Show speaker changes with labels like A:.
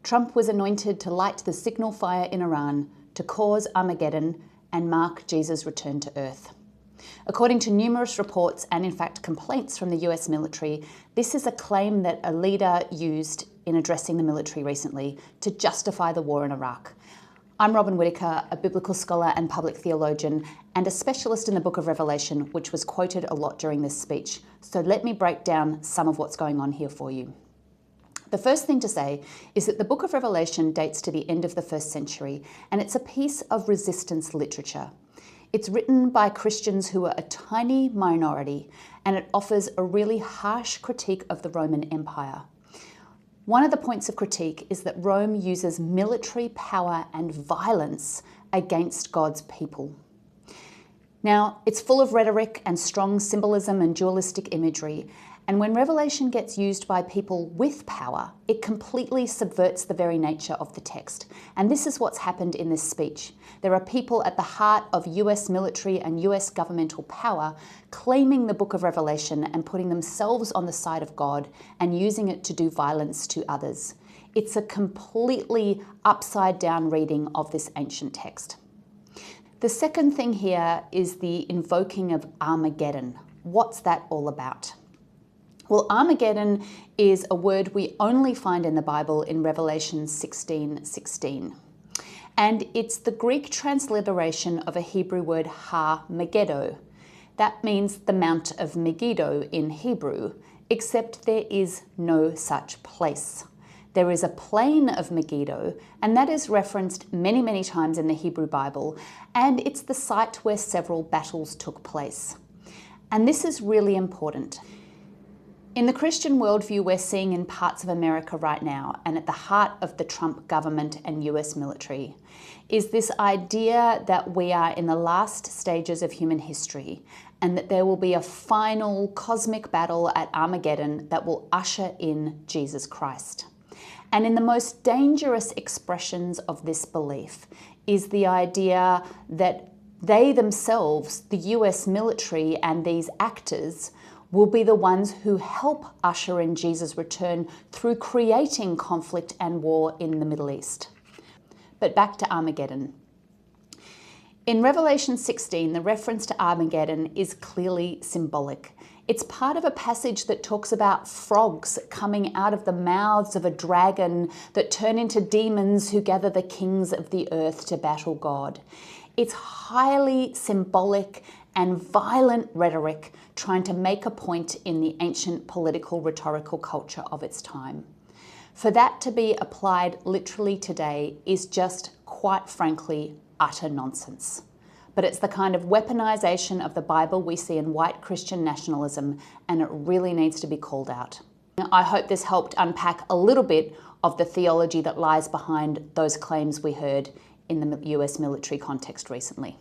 A: Trump was anointed to light the signal fire in Iran, to cause Armageddon and mark Jesus' return to earth. According to numerous reports and in fact complaints from the US military, this is a claim that a leader used in addressing the military recently to justify the war in Iraq. I'm Robin Whittaker, a biblical scholar and public theologian, and a specialist in the book of Revelation, which was quoted a lot during this speech. So let me break down some of what's going on here for you. The first thing to say is that the book of Revelation dates to the end of the 1st century, and it's a piece of resistance literature. It's written by Christians who are a tiny minority, and it offers a really harsh critique of the Roman Empire. One of the points of critique is that Rome uses military power and violence against God's people. Now, it's full of rhetoric and strong symbolism and dualistic imagery, and when Revelation gets used by people with power, it completely subverts the very nature of the text. And this is what's happened in this speech. There are people at the heart of US military and US governmental power claiming the book of Revelation and putting themselves on the side of God and using it to do violence to others. It's a completely upside down reading of this ancient text. The second thing here is the invoking of Armageddon. What's that all about? Well, Armageddon is a word we only find in the Bible in Revelation 16:16. And it's the Greek transliteration of a Hebrew word ha-Megiddo. That means the Mount of Megiddo in Hebrew, except there is no such place. There is a plain of Megiddo, and that is referenced many, many times in the Hebrew Bible, and it's the site where several battles took place. And this is really important. In the Christian worldview we're seeing in parts of America right now, and at the heart of the Trump government and US military, is this idea that we are in the last stages of human history and that there will be a final cosmic battle at Armageddon that will usher in Jesus Christ. And in the most dangerous expressions of this belief is the idea that they themselves, the US military and these actors, will be the ones who help usher in Jesus' return through creating conflict and war in the Middle East. But back to Armageddon. In Revelation 16, the reference to Armageddon is clearly symbolic. It's part of a passage that talks about frogs coming out of the mouths of a dragon that turn into demons who gather the kings of the earth to battle God. It's highly symbolic and violent rhetoric trying to make a point in the ancient political rhetorical culture of its time. For that to be applied literally today is just, quite frankly, utter nonsense. But it's the kind of weaponization of the Bible we see in white Christian nationalism, and it really needs to be called out. I hope this helped unpack a little bit of the theology that lies behind those claims we heard in the US military context recently.